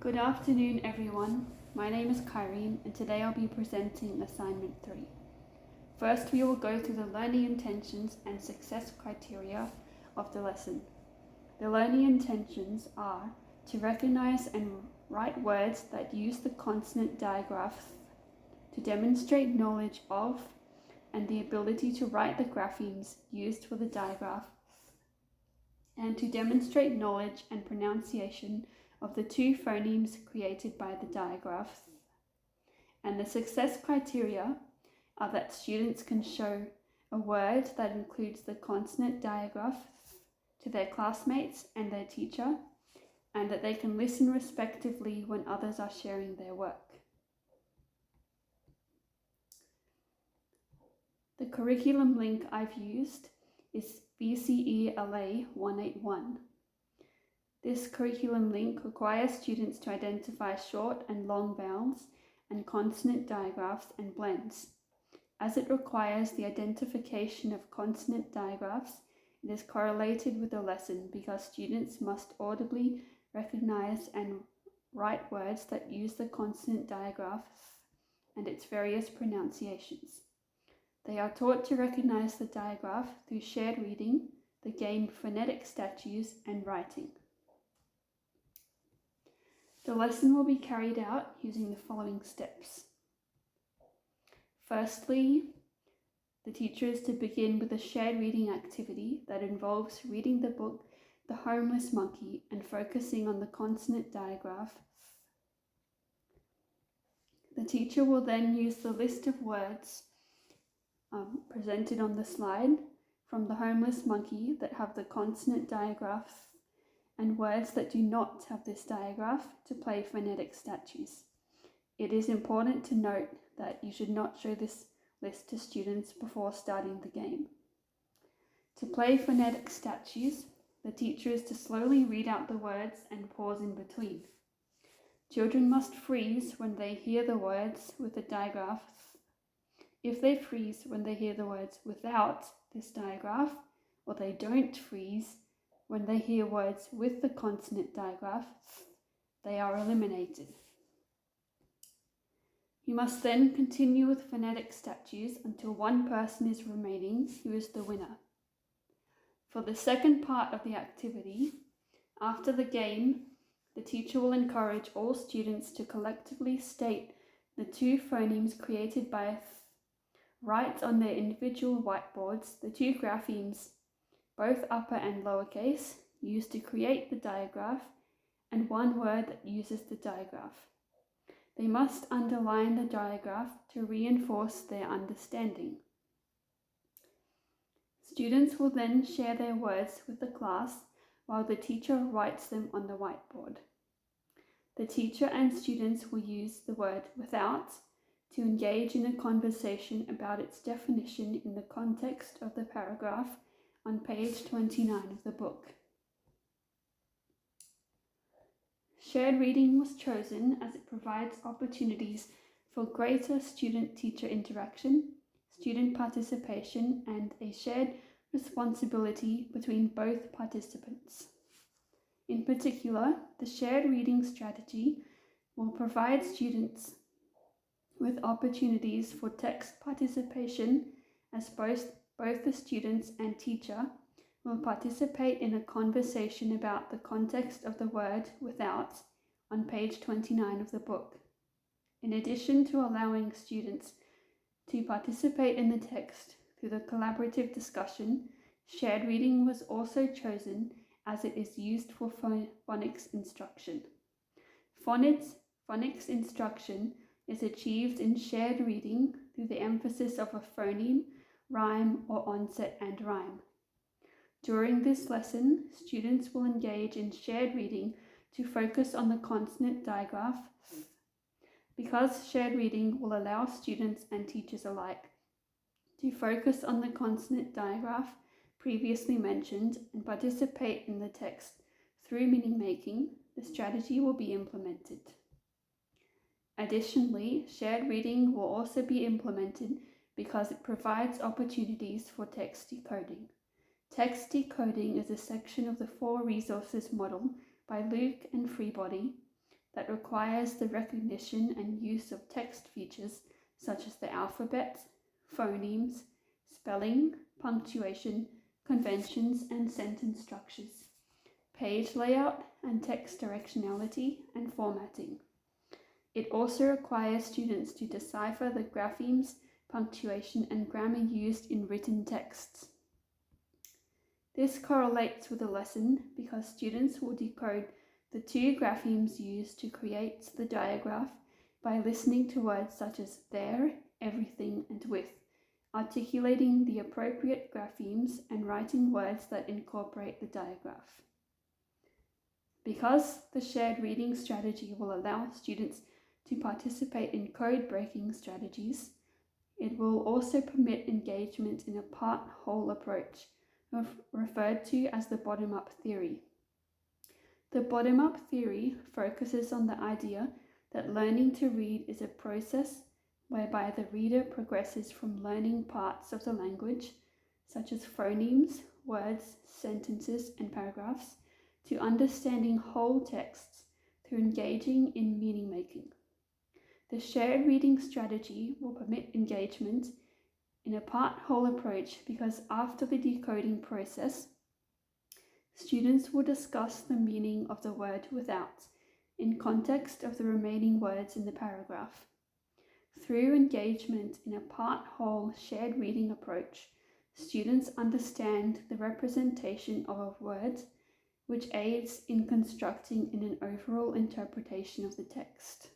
Good afternoon, everyone. My name is Kyrene, and today I'll be presenting Assignment 3. First, we will go through the learning intentions and success criteria of the lesson. The learning intentions are to recognize and write words that use the consonant digraph, to demonstrate knowledge of and the ability to write the graphemes used for the digraph, and to demonstrate knowledge and pronunciation of the two phonemes created by the digraphs. And the success criteria are that students can show a word that includes the consonant digraph to their classmates and their teacher, and that they can listen respectively when others are sharing their work. The curriculum link I've used is BCE LA181. This curriculum link requires students to identify short and long vowels and consonant digraphs and blends. As it requires the identification of consonant digraphs, it is correlated with the lesson because students must audibly recognize and write words that use the consonant digraphs and its various pronunciations. They are taught to recognize the digraph through shared reading, the game phonetic statues, and writing. The lesson will be carried out using the following steps. Firstly, the teacher is to begin with a shared reading activity that involves reading the book The Homeless Monkey and focusing on the consonant digraph. The teacher will then use the list of words presented on the slide from The Homeless Monkey that have the consonant digraph and words that do not have this digraph to play phonetic statues. It is important to note that you should not show this list to students before starting the game. To play phonetic statues, the teacher is to slowly read out the words and pause in between. Children must freeze when they hear the words with the digraph. If they freeze when they hear the words without this digraph, or they don't freeze when they hear words with the consonant digraph, they are eliminated. You must then continue with phonetic statues until one person is remaining who is the winner. For the second part of the activity, after the game, the teacher will encourage all students to collectively state the two phonemes created by write on their individual whiteboards the two graphemes, both upper and lowercase, used to create the digraph, and one word that uses the digraph. They must underline the digraph to reinforce their understanding. Students will then share their words with the class while the teacher writes them on the whiteboard. The teacher and students will use the word without to engage in a conversation about its definition in the context of the paragraph on page 29 of the book. Shared reading was chosen as it provides opportunities for greater student-teacher interaction, student participation, and a shared responsibility between both participants. In particular, the shared reading strategy will provide students with opportunities for text participation as both the students and teacher will participate in a conversation about the context of the word without on page 29 of the book. In addition to allowing students to participate in the text through the collaborative discussion, shared reading was also chosen as it is used for phonics instruction. Phonics instruction is achieved in shared reading through the emphasis of a phoneme, rhyme, or onset and rhyme. During this lesson, students will engage in shared reading to focus on the consonant digraph. Because shared reading will allow students and teachers alike to focus on the consonant digraph previously mentioned and participate in the text through meaning making, the strategy will be implemented. Additionally, shared reading will also be implemented because it provides opportunities for text decoding. Text decoding is a section of the 4 resources model by Luke and Freebody that requires the recognition and use of text features such as the alphabet, phonemes, spelling, punctuation, conventions, and sentence structures, page layout, and text directionality and formatting. It also requires students to decipher the graphemes, punctuation, and grammar used in written texts. This correlates with the lesson because students will decode the two graphemes used to create the diagraph by listening to words such as there, everything, and with, articulating the appropriate graphemes and writing words that incorporate the diagraph. Because the shared reading strategy will allow students to participate in code-breaking strategies, it will also permit engagement in a part-whole approach, referred to as the bottom-up theory. The bottom-up theory focuses on the idea that learning to read is a process whereby the reader progresses from learning parts of the language, such as phonemes, words, sentences, and paragraphs, to understanding whole texts through engaging in meaning-making. The shared reading strategy will permit engagement in a part-whole approach because after the decoding process, students will discuss the meaning of the word without in context of the remaining words in the paragraph. Through engagement in a part-whole shared reading approach, students understand the representation of a word, which aids in constructing an overall interpretation of the text.